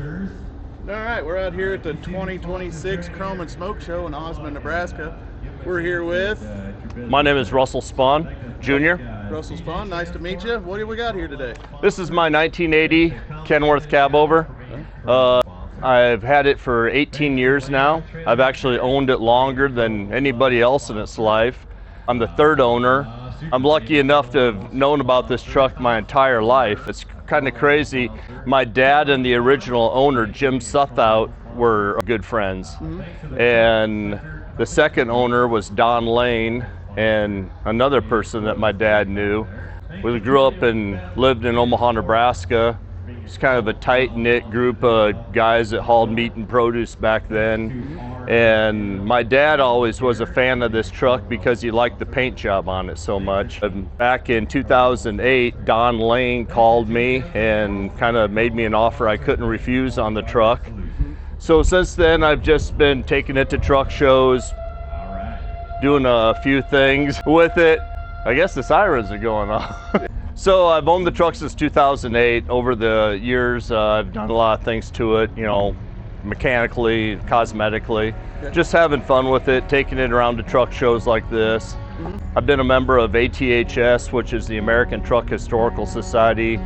All right, we're out here at the 2026 Chrome and Smoke Show in Osmond, Nebraska. We're here with My name is Russell Spahn, Jr. Russell Spahn. Nice to meet you. What do we got here today? This is my 1980 Kenworth cabover. I've had it for 18 years now. I've actually owned it longer than anybody else in its life. I'm the third owner. I'm lucky enough to have known about this truck my entire life. It's kind of crazy. My dad and the original owner, Jim Suthout, were good friends. And the second owner was Don Lane and another person that my dad knew. We grew up and lived in Omaha, Nebraska. It's kind of a tight-knit group of guys that hauled meat and produce back then. And my dad always was a fan of this truck because he liked the paint job on it so much. Back in 2008, Don Lane called me and kind of made me an offer I couldn't refuse on the truck. So since then, I've just been taking it to truck shows, doing a few things with it. I guess the sirens are going off. So I've owned the truck since 2008. Over the years, I've done a lot of things to it, you know, mechanically, cosmetically, just having fun with it, taking it around to truck shows like this. I've been a member of ATHS, which is the American Truck Historical Society,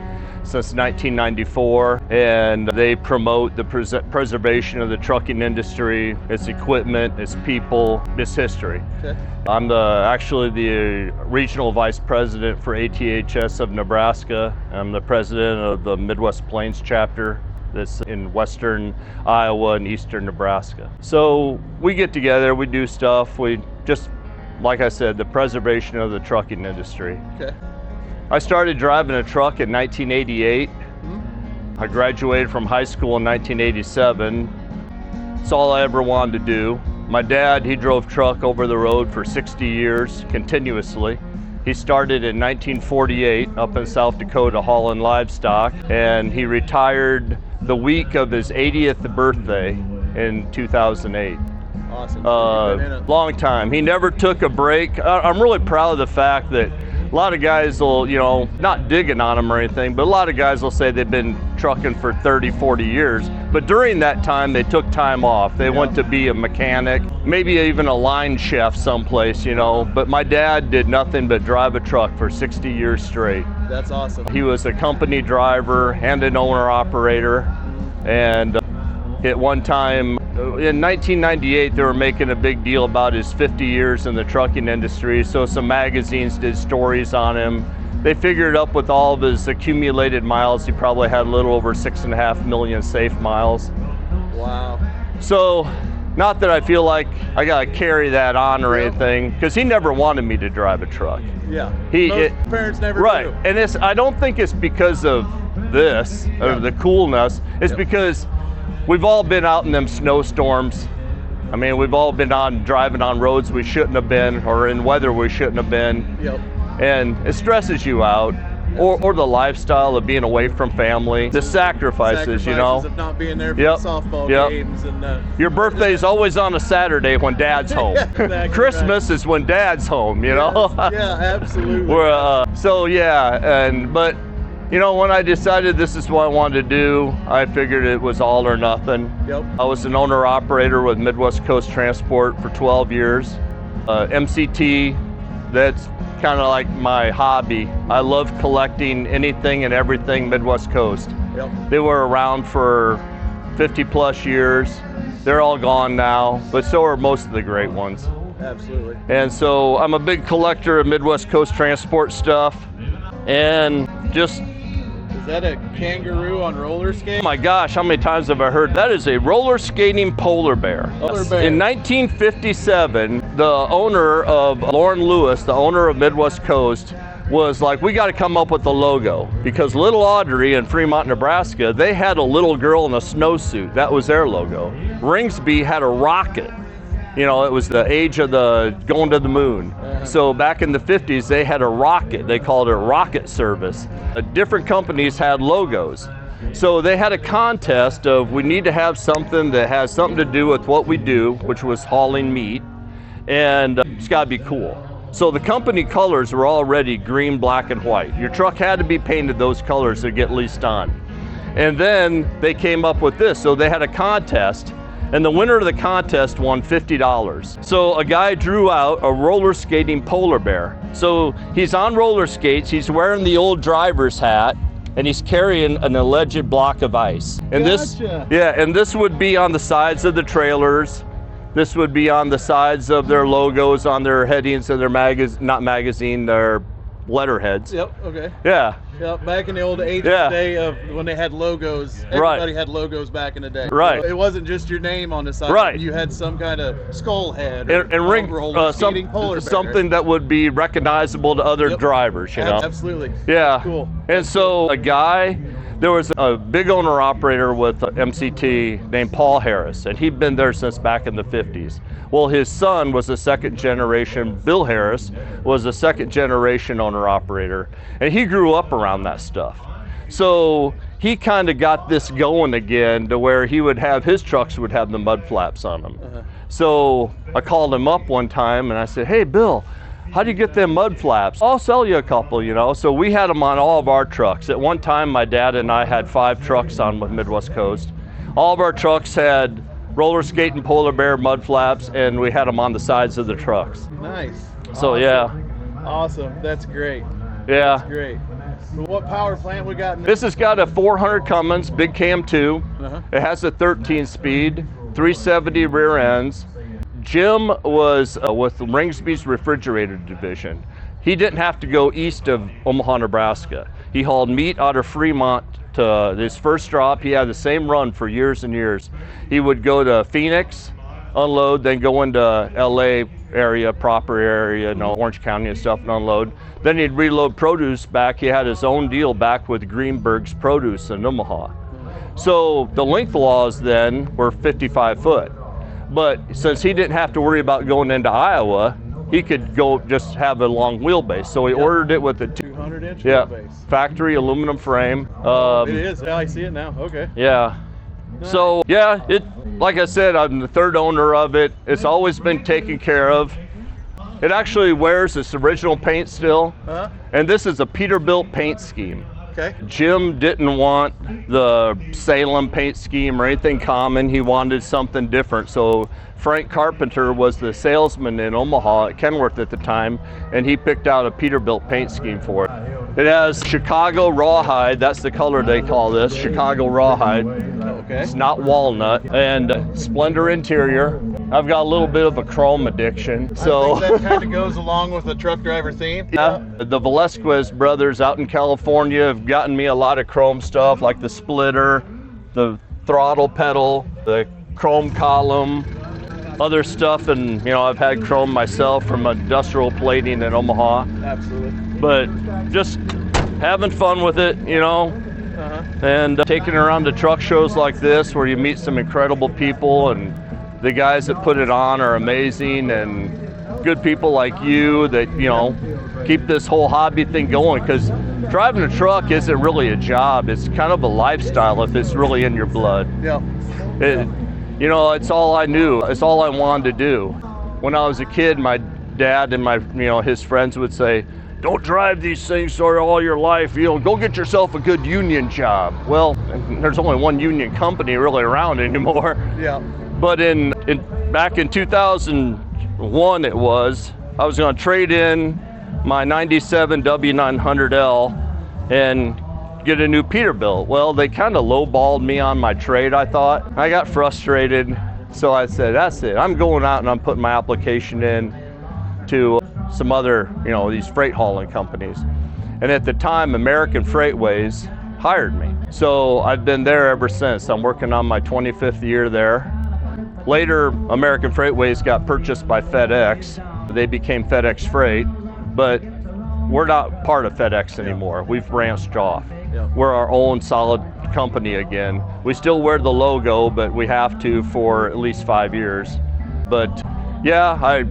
since 1994, and they promote the preservation of the trucking industry, its equipment, its people, its history. Okay. I'm actually the regional vice president for ATHS of Nebraska. I'm the president of the Midwest Plains chapter that's in western Iowa and eastern Nebraska. So we get together, we do stuff, we just, like I said, the preservation of the trucking industry. Okay. I started driving a truck in 1988. I graduated from high school in 1987. It's all I ever wanted to do. My dad, he drove truck over the road for 60 years continuously. He started in 1948 up in South Dakota hauling livestock, and he retired the week of his 80th birthday in 2008. Awesome. Long time. He never took a break. I'm really proud of the fact that a lot of guys will, you know, not digging on them or anything, but a lot of guys will say they've been trucking for 30, 40 years. But during that time, they took time off. They went to be a mechanic, maybe even a line chef someplace, you know. But my dad did nothing but drive a truck for 60 years straight. That's awesome. He was a company driver and an owner-operator. And at one time, in 1998, they were making a big deal about his 50 years in the trucking industry, so some magazines did stories on him. They figured up with all of his accumulated miles, he probably had a little over 6.5 million safe miles. Wow. So, not that I feel like I gotta carry that on or anything, because he never wanted me to drive a truck. Yeah, most parents never do. Right, and I don't think it's because of this, or the coolness, it's because we've all been out in them snowstorms. I mean, we've all been driving on roads we shouldn't have been, or in weather we shouldn't have been. Yep. And it stresses you out, or the lifestyle of being away from family, the sacrifices, you know. Of not being there for the softball games. And your birthday's always on a Saturday when Dad's home. Exactly. Christmas is when Dad's home, you know. Yeah, absolutely. But you know, when I decided this is what I wanted to do, I figured it was all or nothing. Yep. I was an owner-operator with Midwest Coast Transport for 12 years. MCT, that's kind of like my hobby. I love collecting anything and everything Midwest Coast. Yep. They were around for 50 plus years. They're all gone now, but so are most of the great ones. Absolutely. And so I'm a big collector of Midwest Coast Transport stuff, and just... Is that a kangaroo on roller skates? Oh my gosh, how many times have I heard that? Is a roller skating polar bear. Polar bear. In 1957, the owner of Lauren Lewis, the owner of Midwest Coast, was like, we got to come up with a logo, because Little Audrey in Fremont, Nebraska, they had a little girl in a snowsuit. That was their logo. Ringsby had a rocket. You know, it was the age of the going to the moon. So back in the 50s, they had a rocket. They called it Rocket Service. Different companies had logos. So they had a contest of, we need to have something that has something to do with what we do, which was hauling meat, and it's got to be cool. So the company colors were already green, black, and white. Your truck had to be painted those colors to get leased on. And then they came up with this. So they had a contest, and the winner of the contest won $50. So a guy drew out a roller skating polar bear. So he's on roller skates, he's wearing the old driver's hat, and he's carrying an alleged block of ice. And this would be on the sides of the trailers. This would be on the sides of their logos, on their headings of their their letterheads. Yep, okay. Yeah. Yep, back in the old day of when they had logos, everybody had logos back in the day. Right. So it wasn't just your name on the side. Right. You had some kind of skull head and ring, something that would be recognizable to other drivers, you know? Absolutely. Yeah. Cool. And so there was a big owner operator with MCT named Paul Harris, and he'd been there since back in the 50s. Well, his son was a second generation, Bill Harris was a second generation owner operator, and he grew up around that stuff. So he kind of got this going again to where he would have, his trucks would have the mud flaps on them. So I called him up one time and I said, hey, Bill, how do you get them mud flaps? I'll sell you a couple, you know. So we had them on all of our trucks. At one time, my dad and I had 5 trucks on with Midwest Coast. All of our trucks had roller skating polar bear mud flaps, and we had them on the sides of the trucks. Nice. So awesome. Yeah. Awesome. That's great. Yeah. That's great. What power plant we got in this? Has got a 400 Cummins, big cam 2. It has a 13-speed, 370 rear ends. Jim was with Ringsby's refrigerator division. He didn't have to go east of Omaha, Nebraska. He hauled meat out of Fremont to his first drop. He had the same run for years and years. He would go to Phoenix, unload, then go into LA area, proper area, you know, Orange County and stuff, and unload. Then he'd reload produce back. He had his own deal back with Greenberg's Produce in Omaha. So the length laws then were 55 foot. But since he didn't have to worry about going into Iowa, he could go just have a long wheelbase. So he ordered it with a 200-inch wheelbase. Factory aluminum frame. It is. Yeah, I see it now. Okay. Yeah. Nice. So yeah, like I said, I'm the third owner of it. It's always been taken care of. It actually wears its original paint still, and this is a Peterbilt paint scheme. Okay. Jim didn't want the Salem paint scheme or anything common. He wanted something different. So Frank Carpenter was the salesman in Omaha at Kenworth at the time, and he picked out a Peterbilt paint scheme for it. It has Chicago rawhide. That's the color they call this, Chicago rawhide. Okay. It's not walnut. And Splendor interior. I've got a little bit of a chrome addiction. So I think that kind of goes along with the truck driver theme. Yeah. The Velasquez brothers out in California have gotten me a lot of chrome stuff, like the splitter, the throttle pedal, the chrome column, other stuff, and you know, I've had chrome myself from industrial plating in Omaha. Absolutely. But just having fun with it, you know, and taking it around to truck shows like this where you meet some incredible people, and the guys that put it on are amazing, and good people like you that, you know, keep this whole hobby thing going, because driving a truck isn't really a job. It's kind of a lifestyle if it's really in your blood. Yeah. You know, it's all I knew. It's all I wanted to do. When I was a kid, my dad and his friends would say, don't drive these things all your life, you know, go get yourself a good union job. Well, there's only one union company really around anymore. Yeah. But back in 2001 I was going to trade in my 97 W900L and get a new Peterbilt. Well, they kind of lowballed me on my trade, I thought. I got frustrated, so I said, that's it. I'm going out and I'm putting my application in to some other, these freight hauling companies. And at the time, American Freightways hired me. So I've been there ever since. I'm working on my 25th year there. Later, American Freightways got purchased by FedEx. They became FedEx Freight, but we're not part of FedEx anymore. We've branched off. Yeah. We're our own solid company again. We still wear the logo, but we have to for at least 5 years. But yeah, I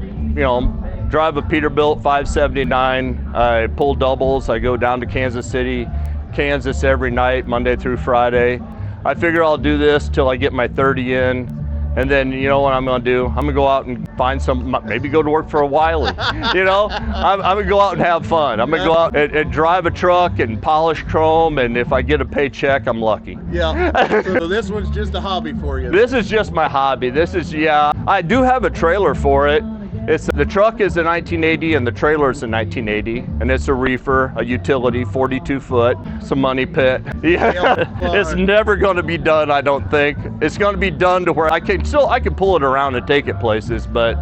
drive a Peterbilt 579. I pull doubles. I go down to Kansas City, Kansas every night, Monday through Friday. I figure I'll do this till I get my 30 in. And then, you know what I'm going to do? I'm going to go out and find some, maybe go to work for a Wiley. You know, I'm going to go out and have fun. I'm going to go out and drive a truck and polish chrome, and if I get a paycheck, I'm lucky. Yeah. So this one's just a hobby for you. This is just my hobby. This is, yeah, I do have a trailer for it. The truck is a 1980 and the trailer is a 1980, and it's a reefer, a utility, 42 foot, some money pit. Yeah, it's never going to be done, I don't think. It's going to be done to where I can pull it around and take it places, but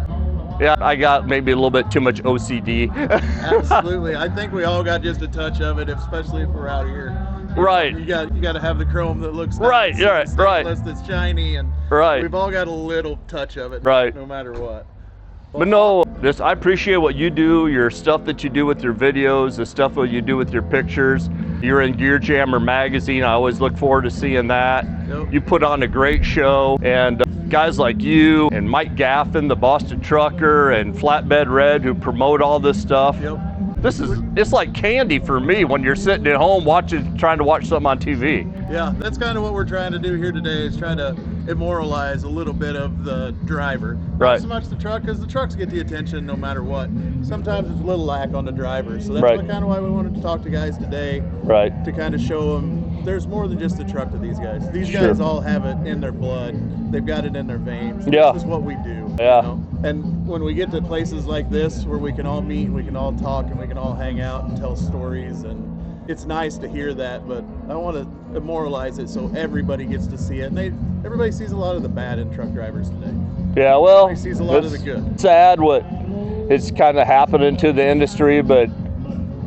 yeah, I got maybe a little bit too much OCD. Absolutely, I think we all got just a touch of it, especially if we're out here. Right. You got to have the chrome that looks right. Nice, Yeah. Right. That's shiny, and right. We've all got a little touch of it. Right. No matter what. But no, I appreciate what you do, your stuff that you do with your videos, the stuff that you do with your pictures. You're in Gear Jammer magazine. I always look forward to seeing that. Yep. You put on a great show, and guys like you and Mike Gaffin, the Boston Trucker, and Flatbed Red, who promote all this stuff. Yep. It's like candy for me when you're sitting at home trying to watch something on TV. Yeah, that's kind of what we're trying to do here today, is try to immortalize a little bit of the driver. Right. Not so much the truck, because the trucks get the attention no matter what. Sometimes it's a little lack on the driver, so that's kind of why we wanted to talk to guys today. Right. To kind of show them there's more than just the truck to these guys. These guys all have it in their blood. They've got it in their veins. Yeah. This is what we do. Yeah. You know? And when we get to places like this where we can all meet, we can all talk, and we can all hang out and tell stories, and it's nice to hear that, but I want to immortalize it so everybody gets to see it. And everybody sees a lot of the bad in truck drivers today. Yeah, well, everybody sees a lot of the good. Sad what it's kind of happening to the industry, but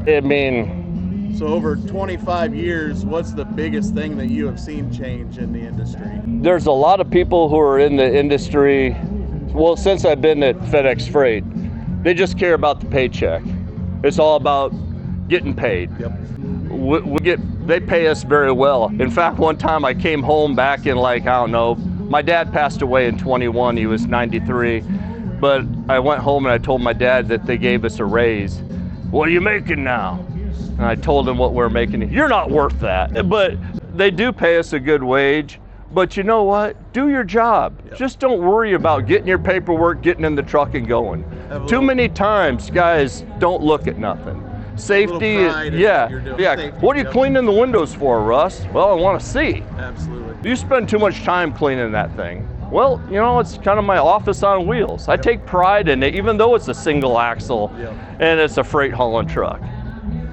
I mean. So over 25 years, what's the biggest thing that you have seen change in the industry? There's a lot of people who are in the industry, well, since I've been at FedEx Freight, they just care about the paycheck. It's all about getting paid. Yep. They pay us very well. In fact, one time I came home back in my dad passed away in 21, he was 93, but I went home and I told my dad that they gave us a raise. What are you making now? And I told him what we're making. You're not worth that. But they do pay us a good wage. But you know what? Do your job. Yep. Just don't worry about getting your paperwork, getting in the truck and going. Too many times, guys don't look at nothing. Safety, yeah. What are you cleaning the windows for, Russ? Well, I want to see. Absolutely. You spend too much time cleaning that thing. Well, you know, it's kind of my office on wheels. I take pride in it, even though it's a single axle and it's a freight hauling truck.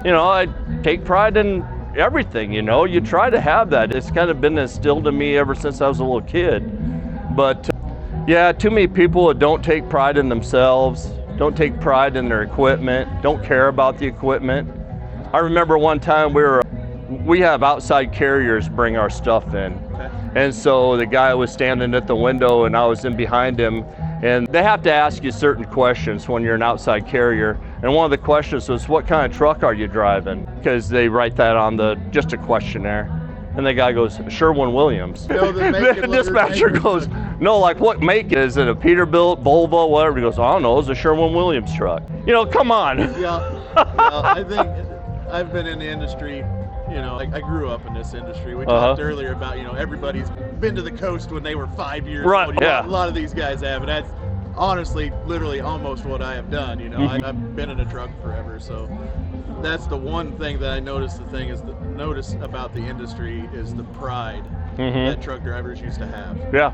You know, I take pride in everything, you know. You try to have that. It's kind of been instilled in me ever since I was a little kid. But yeah, too many people that don't take pride in themselves, don't take pride in their equipment, don't care about the equipment. I remember one time we have outside carriers bring our stuff in. And so the guy was standing at the window and I was in behind him, and they have to ask you certain questions when you're an outside carrier. And one of the questions was, what kind of truck are you driving? Because they write that on just a questionnaire. And the guy goes, Sherwin-Williams. The dispatcher goes, no, like what make is it? A Peterbilt, Volvo, whatever? He goes, I don't know, it's a Sherwin-Williams truck. You know, come on. I think I've been in the industry, you know, I grew up in this industry. We talked earlier about, you know, everybody's been to the coast when they were 5 years old. Yeah. A lot of these guys have, and that's honestly, literally almost what I have done. You know, I've been in a truck forever, so that's the one thing that I noticed. Notice about the industry is the pride that truck drivers used to have. Yeah.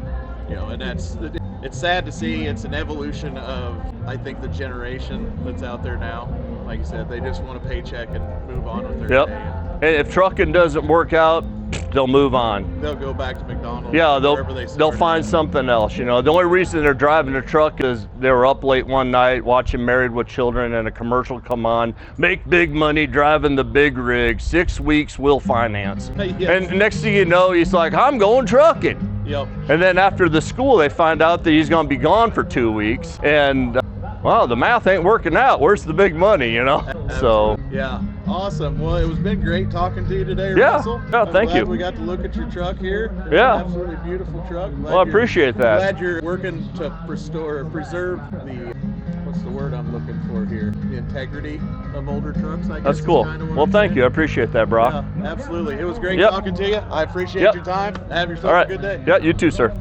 You know, and it's sad to see. It's an evolution of, I think, the generation that's out there now. Like you said, they just want a paycheck and move on with their day. And if trucking doesn't work out, they'll move on. They'll go back to McDonald's. Yeah, they'll find something else. You know, the only reason they're driving a truck is they were up late one night watching Married with Children and a commercial come on. Make big money driving the big rig. 6 weeks we'll finance. And next thing you know, he's like, I'm going trucking. Yep. And then after the school, they find out that he's going to be gone for 2 weeks. And well, the math ain't working out. Where's the big money, you know? So. Yeah, awesome. Well, it was been great talking to you today, yeah. Russell. Yeah, thank you. We got to look at your truck here. It's yeah. an absolutely beautiful truck. Well, I appreciate that. Glad you're working to preserve the, what's the word I'm looking for here? The integrity of older trucks, I guess. That's cool. Well, thank you. I appreciate that, bro. Yeah, absolutely. It was great talking to you. I appreciate your time. Have yourself a good day. Yeah, you too, sir.